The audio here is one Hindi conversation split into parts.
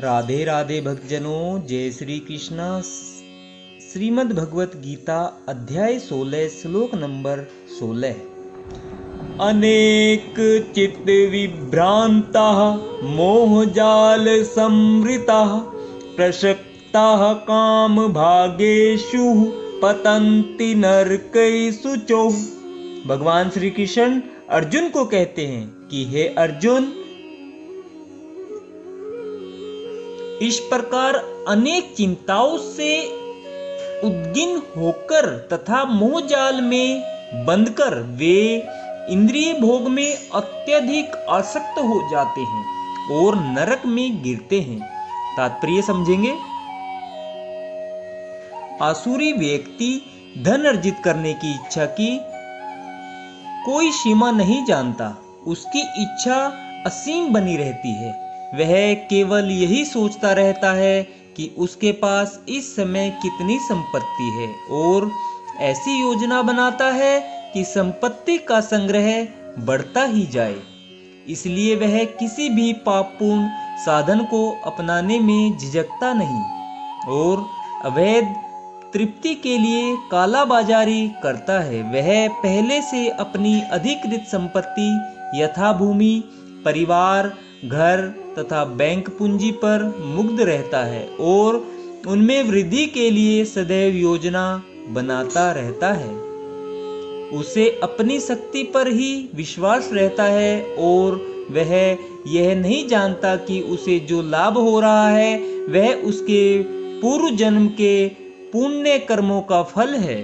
राधे राधे भक्तजनों, जय श्री कृष्णा। श्रीमद् भगवत गीता अध्याय 16 श्लोक नंबर 16। अनेक चित्त विभ्रांता मोहजाल संवृता प्रसक्ता काम भागेषु पतन्ति नरकैषु चो। भगवान श्री कृष्ण अर्जुन को कहते हैं कि हे अर्जुन, इस प्रकार अनेक चिंताओं से उद्विग्न होकर तथा मोहजाल में बंधकर वे इंद्रिय भोग में अत्यधिक आसक्त हो जाते हैं और नरक में गिरते हैं। तात्पर्य समझेंगे। आसुरी व्यक्ति धन अर्जित करने की इच्छा की कोई सीमा नहीं जानता। उसकी इच्छा असीम बनी रहती है। वह केवल यही सोचता रहता है कि उसके पास इस समय कितनी संपत्ति है और ऐसी योजना बनाता है कि संपत्ति का संग्रह बढ़ता ही जाए। इसलिए वह किसी भी पापपूर्ण साधन को अपनाने में झिझकता नहीं और अवैध तृप्ति के लिए कालाबाजारी करता है। वह पहले से अपनी अधिकृत संपत्ति यथा भूमि, परिवार, घर तथा बैंक पूंजी पर मुग्ध रहता है और उनमें वृद्धि के लिए सदैव योजना बनाता रहता है। उसे अपनी शक्ति पर ही विश्वास रहता है और वह यह नहीं जानता कि उसे जो लाभ हो रहा है वह उसके पूर्व जन्म के पुण्य कर्मों का फल है।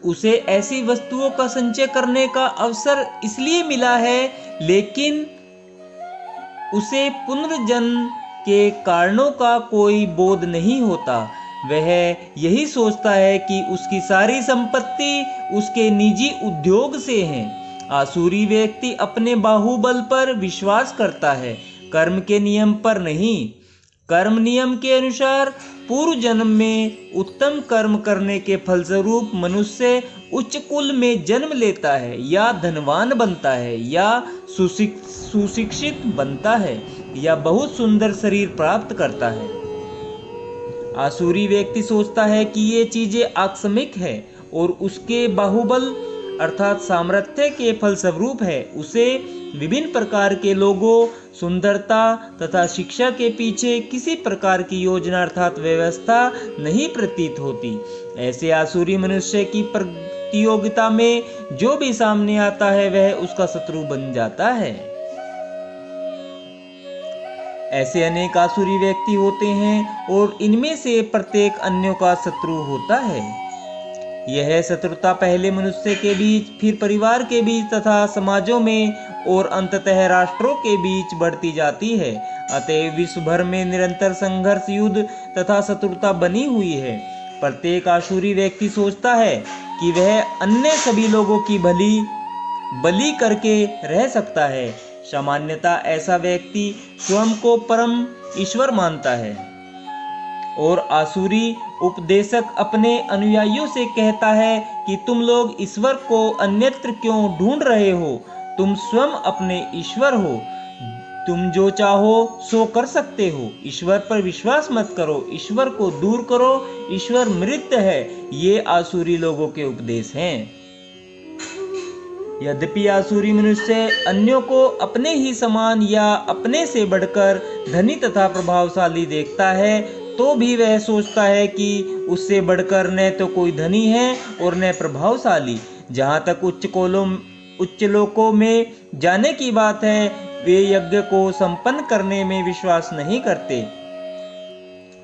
उसे ऐसी वस्तुओं का संचय करने का अवसर इसलिए मिला है, लेकिन उसे पुनर्जन्म के कारणों का कोई बोध नहीं होता। वह यही सोचता है कि उसकी सारी संपत्ति उसके निजी उद्योग से है। आसुरी व्यक्ति अपने बाहुबल पर विश्वास करता है, कर्म के नियम पर नहीं। कर्म नियम के अनुसार पूर्व जन्म में उत्तम कर्म करने के फलस्वरूप मनुष्य उच्च कुल में जन्म लेता है या धनवान बनता है या सुशिक्षित बनता है या बहुत सुंदर शरीर प्राप्त करता है। आसुरी व्यक्ति सोचता है कि ये चीजें आकस्मिक है और उसके बाहुबल अर्थात सामर्थ्य के फलस्वरूप है। उसे विभिन्न प्रकार के लोगों, सुंदरता तथा शिक्षा के पीछे किसी प्रकार की योजना अर्थात व्यवस्था नहीं प्रतीत होती। ऐसे आसुरी मनुष्य की प्रतियोगिता में जो भी सामने आता है वह उसका शत्रु बन जाता है। ऐसे अनेक आसुरी व्यक्ति होते हैं और इनमें से प्रत्येक अन्यों का शत्रु होता है। यह शत्रुता पहले मनुष्य के बीच, फिर परिवार के बीच तथा समाजों में और अंततः राष्ट्रों के बीच बढ़ती जाती है। अतः विश्व भर में निरंतर संघर्ष, युद्ध तथा शत्रुता बनी हुई है। प्रत्येक आसुरी व्यक्ति सोचता है कि वह अन्य सभी लोगों की बलि करके रह सकता है। सामान्यतः ऐसा व्यक्ति स्वयं को परम ईश्वर मानता है और आसुरी उपदेशक अपने अनुयायियों से कहता है कि तुम लोग ईश्वर को अन्यत्र क्यों ढूंढ रहे हो? तुम स्वयं अपने ईश्वर हो। तुम जो चाहो सो कर सकते हो। ईश्वर पर विश्वास मत करो, ईश्वर को दूर करो, ईश्वर मृत है। ये आसुरी लोगों के उपदेश हैं। यद्यपि आसुरी मनुष्य अन्यों को अपने ही समान या अपने से बढ़कर धनी तथा प्रभावशाली देखता है, तो भी वह सोचता है कि उससे बढ़कर न तो कोई धनी है और न प्रभावशाली। जहाँ तक उच्च लोकों में जाने की बात है, वे यज्ञ को संपन्न करने में विश्वास नहीं करते।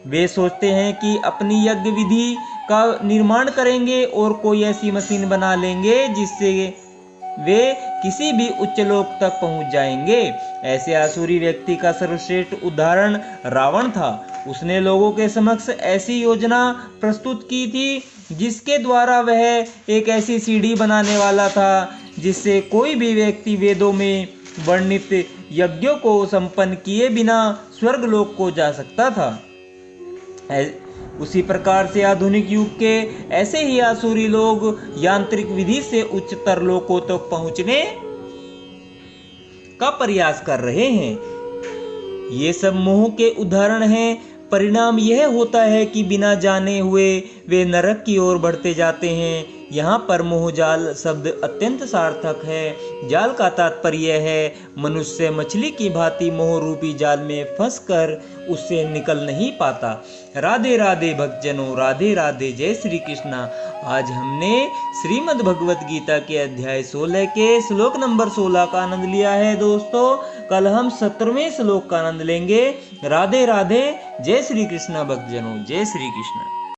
वे सोचते हैं कि अपनी यज्ञ विधि का निर्माण करेंगे और कोई ऐसी मशीन बना लेंगे जिससे वे किसी भी उच्च लोक तक पहुंच जाएंगे। ऐसे आसुरी व्यक्ति का सर्वश्रेष्ठ उदाहरण रावण था। उसने लोगों के समक्ष ऐसी योजना प्रस्तुत की थी जिसके द्वारा वह एक ऐसी सीढ़ी बनाने वाला था जिससे कोई भी व्यक्ति वेदों में वर्णित यज्ञों को संपन्न किए बिना स्वर्गलोक को जा सकता था। उसी प्रकार से आधुनिक युग के ऐसे ही आसुरी लोग यांत्रिक विधि से उच्चतर लोकों तक पहुंचने का प्रयास कर रहे हैं। ये सब मोह के उदाहरण हैं। परिणाम यह होता है कि बिना जाने हुए वे नरक की ओर बढ़ते जाते हैं। यहाँ पर मोहजाल शब्द अत्यंत सार्थक है। जाल का तात्पर्य है मनुष्य मछली की भांति मोह रूपी जाल में फंसकर उससे निकल नहीं पाता। राधे राधे भक्तजनों, राधे राधे, जय श्री कृष्णा। आज हमने श्रीमद् भगवत गीता के अध्याय 16 के श्लोक नंबर 16 का आनंद लिया है दोस्तों। कल हम 17वें श्लोक का आनंद लेंगे। राधे राधे, जय श्री कृष्णा भक्तजनों, जय श्री कृष्णा।